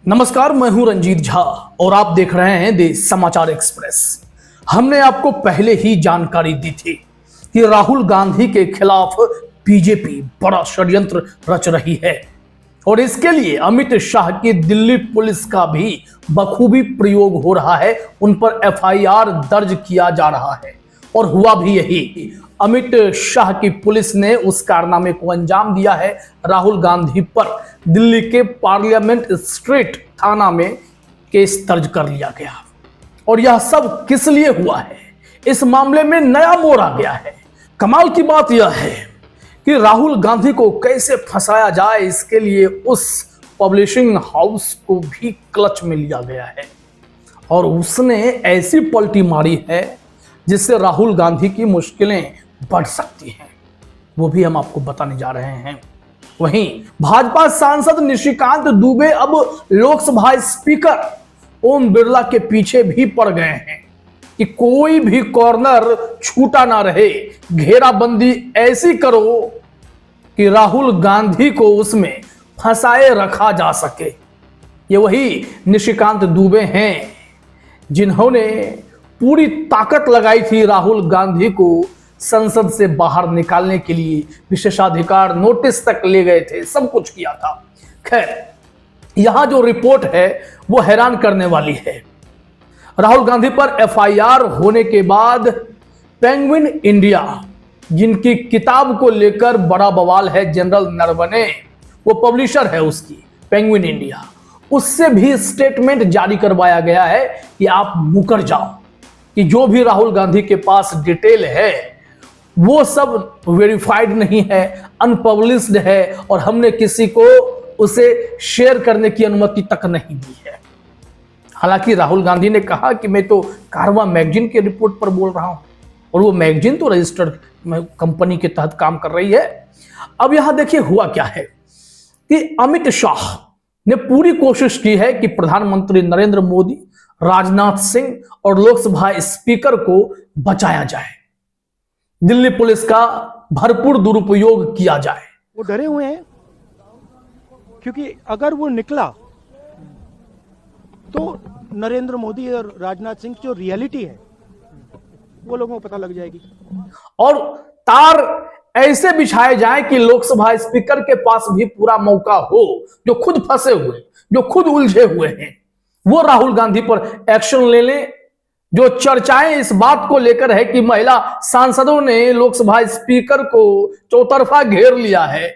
नमस्कार, मैं हूं रंजीत झा और आप देख रहे हैं देश समाचार एक्सप्रेस। हमने आपको पहले ही जानकारी दी थी कि राहुल गांधी के खिलाफ बीजेपी बड़ा षड्यंत्र रच रही है और इसके लिए अमित शाह की दिल्ली पुलिस का भी बखूबी प्रयोग हो रहा है। उन पर एफआईआर दर्ज किया जा रहा है और हुआ भी यही। अमित शाह की पुलिस ने उस कारनामे को अंजाम दिया है। राहुल गांधी पर दिल्ली के पार्लियामेंट स्ट्रीट थाना में केस दर्ज कर लिया गया और यह सब किस लिए हुआ है, इस मामले में नया मोड़ आ गया है। कमाल की बात यह है कि राहुल गांधी को कैसे फंसाया जाए, इसके लिए उस पब्लिशिंग हाउस को भी क्लच में लिया गया है और उसने ऐसी पलटी मारी है जिससे राहुल गांधी की मुश्किलें बढ़ सकती हैं। वो भी हम आपको बताने जा रहे हैं। वहीं भाजपा सांसद निशिकांत दुबे अब लोकसभा स्पीकर ओम बिरला के पीछे भी पड़ गए हैं कि कोई भी कॉर्नर छूटा ना रहे, घेराबंदी ऐसी करो कि राहुल गांधी को उसमें फंसाए रखा जा सके। ये वही निशिकांत दुबे हैं जिन्होंने पूरी ताकत लगाई थी राहुल गांधी को संसद से बाहर निकालने के लिए, विशेषाधिकार नोटिस तक ले गए थे, सब कुछ किया था। खैर, यहां जो रिपोर्ट है वो हैरान करने वाली है। राहुल गांधी पर एफआईआर होने के बाद पेंगुइन इंडिया, जिनकी किताब को लेकर बड़ा बवाल है, जनरल नरवणे वो पब्लिशर है उसकी पेंगुइन इंडिया, उससे भी स्टेटमेंट जारी करवाया गया है कि आप मुकर जाओ, कि जो भी राहुल गांधी के पास डिटेल है वो सब वेरीफाइड नहीं है, अनपब्लिश्ड है और हमने किसी को उसे शेयर करने की अनुमति तक नहीं दी है। हालांकि राहुल गांधी ने कहा कि मैं तो कारवां मैगजीन के रिपोर्ट पर बोल रहा हूं और वो मैगजीन तो रजिस्टर्ड कंपनी के तहत काम कर रही है। अब यहां देखिए हुआ क्या है कि अमित शाह ने पूरी कोशिश की है कि प्रधानमंत्री नरेंद्र मोदी, राजनाथ सिंह और लोकसभा स्पीकर को बचाया जाए, दिल्ली पुलिस का भरपूर दुरुपयोग किया जाए। वो डरे हुए हैं क्योंकि अगर वो निकला तो नरेंद्र मोदी और राजनाथ सिंह की जो रियलिटी है वो लोगों को पता लग जाएगी और तार ऐसे बिछाए जाए कि लोकसभा स्पीकर के पास भी पूरा मौका हो, जो खुद फंसे हुए, जो खुद उलझे हुए हैं, वो राहुल गांधी पर एक्शन ले लें। जो चर्चाएं इस बात को लेकर है कि महिला सांसदों ने लोकसभा स्पीकर को चौतरफा घेर लिया है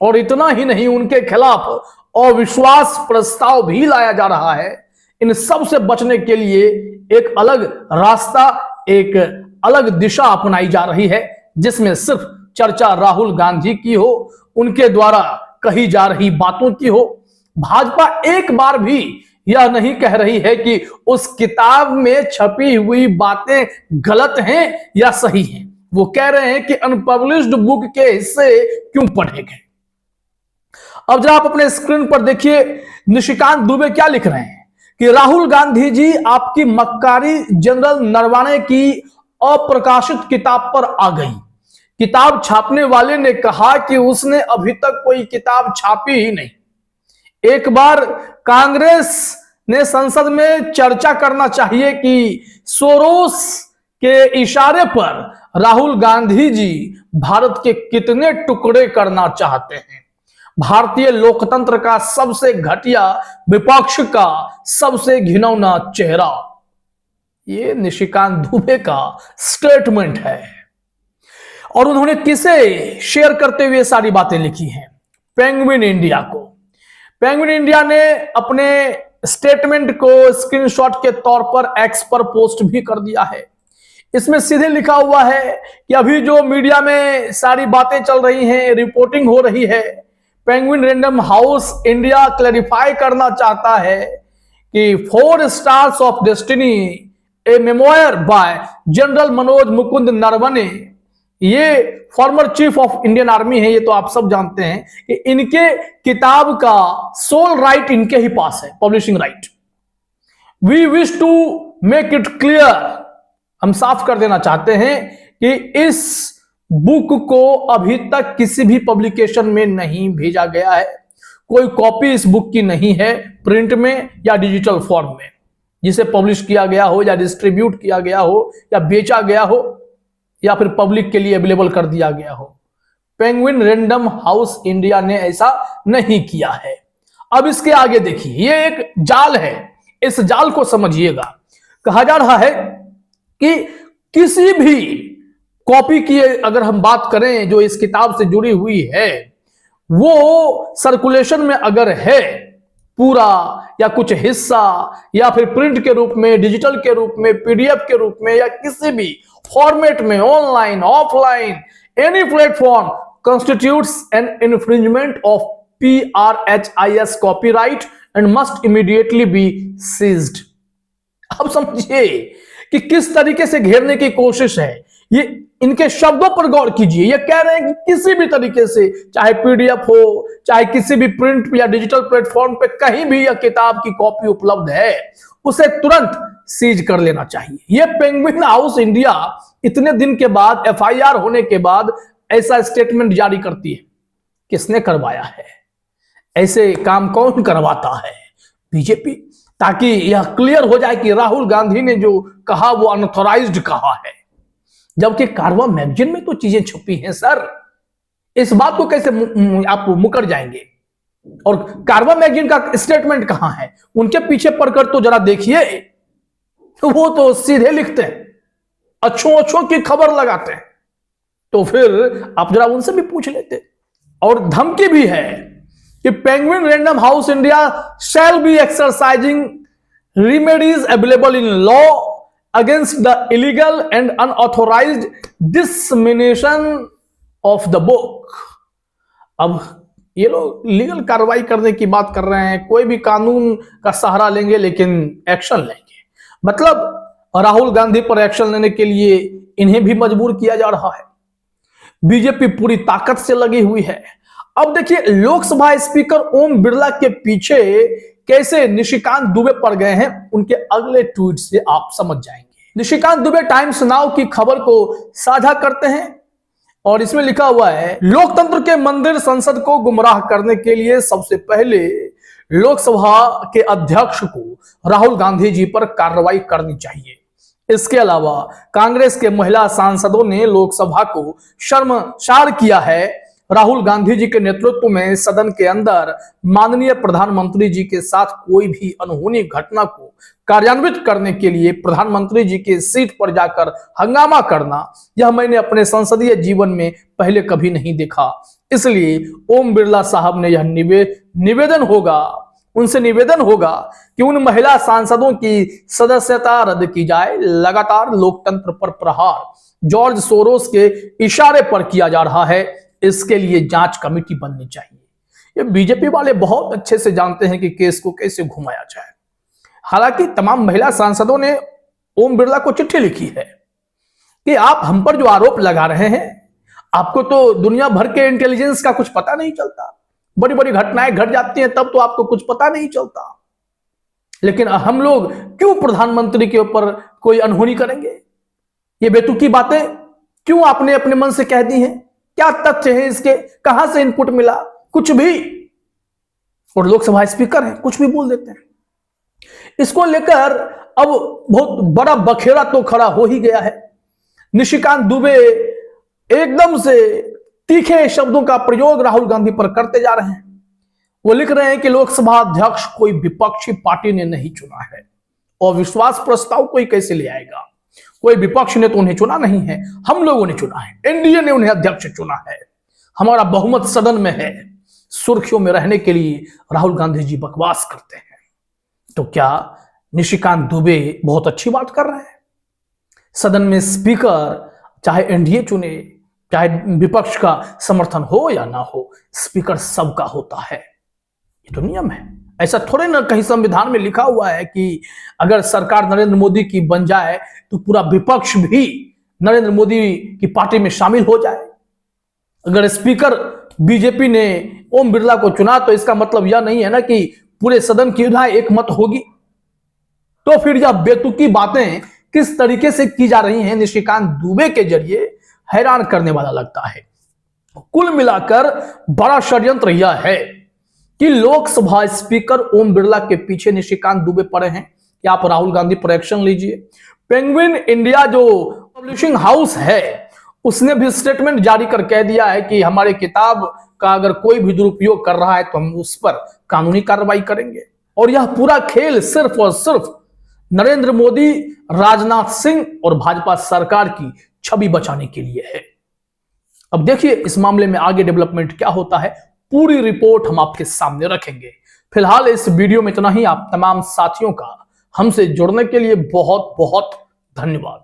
और इतना ही नहीं, उनके खिलाफ अविश्वास प्रस्ताव भी लाया जा रहा है। इन सब से बचने के लिए एक अलग रास्ता, एक अलग दिशा अपनाई जा रही है, जिसमें सिर्फ चर्चा राहुल गांधी की हो, उनके द्वारा कही जा रही बातों की हो। भाजपा एक बार भी यह नहीं कह रही है कि उस किताब में छपी हुई बातें गलत हैं या सही हैं। वो कह रहे हैं कि अनपब्लिश्ड बुक के हिस्से क्यों पढ़े गए। अब जरा आप अपने स्क्रीन पर देखिए, निशिकांत दुबे क्या लिख रहे हैं कि राहुल गांधी जी, आपकी मक्कारी जनरल नरवणे की अप्रकाशित किताब पर आ गई। किताब छापने वाले ने कहा कि उसने अभी तक कोई किताब छापी ही नहीं। एक बार कांग्रेस ने संसद में चर्चा करना चाहिए कि सोरोस के इशारे पर राहुल गांधी जी भारत के कितने टुकड़े करना चाहते हैं। भारतीय लोकतंत्र का सबसे घटिया, विपक्ष का सबसे घिनौना चेहरा, ये निशिकांत दुबे का स्टेटमेंट है। और उन्होंने किसे शेयर करते हुए सारी बातें लिखी हैं? पेंगुइन इंडिया को। पेंगुइन इंडिया ने अपने स्टेटमेंट को स्क्रीनशॉट के तौर पर एक्स पर पोस्ट भी कर दिया है। इसमें सीधे लिखा हुआ है कि अभी जो मीडिया में सारी बातें चल रही हैं, रिपोर्टिंग हो रही है, penguin random house India clarify करना चाहता है कि 4 stars of destiny, a memoir by general Manoj Mukund Naravane, ये former chief of Indian army है, ये तो आप सब जानते हैं कि इनके किताब का सोल राइट इनके ही पास है, publishing right. We wish to make it clear, हम साफ कर देना चाहते हैं कि इस बुक को अभी तक किसी भी पब्लिकेशन में नहीं भेजा गया है। कोई कॉपी इस बुक की नहीं है प्रिंट में या डिजिटल फॉर्म में, जिसे पब्लिश किया गया हो या डिस्ट्रीब्यूट किया गया हो या बेचा गया हो या फिर पब्लिक के लिए अवेलेबल कर दिया गया हो। पेंगुइन रैंडम हाउस इंडिया ने ऐसा नहीं किया है। अब इसके आगे देखिए, ये एक जाल है, इस जाल को समझिएगा। कहा जा रहा है कि किसी भी कॉपी की अगर हम बात करें जो इस किताब से जुड़ी हुई है, वो सर्कुलेशन में अगर है पूरा या कुछ हिस्सा, या फिर प्रिंट के रूप में, डिजिटल के रूप में, पीडीएफ के रूप में, या किसी भी फॉर्मेट में, online offline any platform constitutes an infringement of PRHIS copyright and must immediately be seized। अब समझिए कि किस तरीके से घेरने की कोशिश है। ये इनके शब्दों पर गौर कीजिए। ये कह रहे हैं कि किसी भी तरीके से, चाहे पीडीएफ हो, चाहे किसी भी प्रिंट या डिजिटल प्लेटफॉर्म पे कहीं भी यह किताब की कॉपी उपलब्ध है, उसे तुरंत सीज कर लेना चाहिए। ये पेंगुइन हाउस इंडिया इतने दिन के बाद, एफआईआर होने के बाद ऐसा स्टेटमेंट जारी करती है। किसने करवाया है? ऐसे काम कौन करवाता है? बीजेपी, ताकि यह क्लियर हो जाए कि राहुल गांधी ने जो कहा वो अनऑथराइज्ड कहा है, जबकि कारवां मैगजीन में तो चीजें छुपी हैं सर। इस बात को कैसे आप मुकर जाएंगे? और कारवां मैगजीन का स्टेटमेंट कहां है? उनके पीछे पढ़कर तो जरा देखिए, वो तो सीधे लिखते हैं, अच्छों की खबर लगाते हैं। तो फिर आप जरा उनसे भी पूछ लेते। और धमकी भी है कि penguin random house India shall be exercising remedies available in law against the illegal and unauthorised dissemination of the book. अब ये लोग लीगल कार्रवाई करने की बात कर रहे हैं, कोई भी कानून का सहारा लेंगे लेकिन एक्शन लेंगे। मतलब राहुल गांधी पर एक्शन लेने के लिए इन्हें भी मजबूर किया जा रहा है। बीजेपी पूरी ताकत से लगी हुई है। अब देखिए, लोकसभा स्पीकर ओम बिरला के पीछे कैसे निशिकांत दुबे पड़ गए हैं, उनके अगले ट्वीट से आप समझ जाएंगे। निशिकांत दुबे टाइम्स नाउ की खबर को साझा करते हैं और इसमें लिखा हुआ है, लोकतंत्र के मंदिर संसद को गुमराह करने के लिए सबसे पहले लोकसभा के अध्यक्ष को राहुल गांधी जी पर कार्रवाई करनी चाहिए। इसके अलावा कांग्रेस के महिला सांसदों ने लोकसभा को शर्मसार किया है। राहुल गांधी जी के नेतृत्व में सदन के अंदर माननीय प्रधानमंत्री जी के साथ कोई भी अनहोनी घटना को कार्यान्वित करने के लिए प्रधानमंत्री जी के सीट पर जाकर हंगामा करना, यह मैंने अपने संसदीय जीवन में पहले कभी नहीं देखा। इसलिए ओम बिरला साहब ने यह उनसे निवेदन होगा कि उन महिला सांसदों की सदस्यता रद्द की जाए। लगातार लोकतंत्र पर प्रहार जॉर्ज सोरोस के इशारे पर किया जा रहा है, इसके लिए जांच कमेटी बननी चाहिए। ये बीजेपी वाले बहुत अच्छे से जानते हैं कि केस को कैसे घुमाया जाए। हालांकि तमाम महिला सांसदों ने ओम बिरला को चिट्ठी लिखी है कि आप हम पर जो आरोप लगा रहे हैं, आपको तो दुनिया भर के इंटेलिजेंस का कुछ पता नहीं चलता। बड़ी बड़ी घटनाएं घट जाती हैं तब तो आपको कुछ पता नहीं चलता, लेकिन हम लोग क्यों प्रधानमंत्री के ऊपर कोई अनहोनी करेंगे? ये बेतुकी बातें क्यों आपने अपने मन से कह दी हैं? क्या तथ्य है इसके? कहां से इनपुट मिला? कुछ भी। और लोकसभा स्पीकर है, कुछ भी बोल देते हैं। इसको लेकर अब बहुत बड़ा बखेड़ा तो खड़ा हो ही गया है। निशिकांत दुबे एकदम से तीखे शब्दों का प्रयोग राहुल गांधी पर करते जा रहे हैं। वो लिख रहे हैं कि लोकसभा अध्यक्ष कोई विपक्षी पार्टी ने नहीं चुना है और विश्वास प्रस्ताव कोई कैसे ले आएगा? कोई विपक्ष ने तो उन्हें चुना नहीं है, हम लोगों ने चुना है, एनडीए ने उन्हें अध्यक्ष चुना है, हमारा बहुमत सदन में है। सुर्खियों में रहने के लिए राहुल गांधी जी बकवास करते हैं। तो क्या निशिकांत दुबे बहुत अच्छी बात कर रहे हैं? सदन में स्पीकर चाहे एनडीए चुने, चाहे विपक्ष का समर्थन हो या ना हो, स्पीकर सबका होता है। ये तो नियम है। ऐसा थोड़े ना कहीं संविधान में लिखा हुआ है कि अगर सरकार नरेंद्र मोदी की बन जाए तो पूरा विपक्ष भी नरेंद्र मोदी की पार्टी में शामिल हो जाए। अगर स्पीकर बीजेपी ने ओम बिरला को चुना तो इसका मतलब यह नहीं है ना कि पूरे सदन की राय एक मत होगी। तो फिर यह बेतुकी बातें किस तरीके से की जा रही हैं निशिकांत दुबे के जरिए, हैरान करने वाला लगता है। कुल मिलाकर बड़ा षड्यंत्र यह है कि लोकसभा स्पीकर ओम बिरला के पीछे निशिकांत दुबे पड़े हैं कि आप राहुल गांधी पर एक्शन लीजिए। पेंगुइन इंडिया जो पब्लिशिंग हाउस है उसने भी स्टेटमेंट जारी कर कह दिया है कि हमारे किताब का अगर कोई भी दुरुपयोग कर रहा है तो हम उस पर कानूनी कार्रवाई करेंगे। और यह पूरा खेल सिर्फ और सिर्फ नरेंद्र मोदी, राजनाथ सिंह और भाजपा सरकार की छवि बचाने के लिए है। अब देखिए इस मामले में आगे डेवलपमेंट क्या होता है, पूरी रिपोर्ट हम आपके सामने रखेंगे। फिलहाल इस वीडियो में इतना ही। आप तमाम साथियों का हमसे जुड़ने के लिए बहुत बहुत धन्यवाद।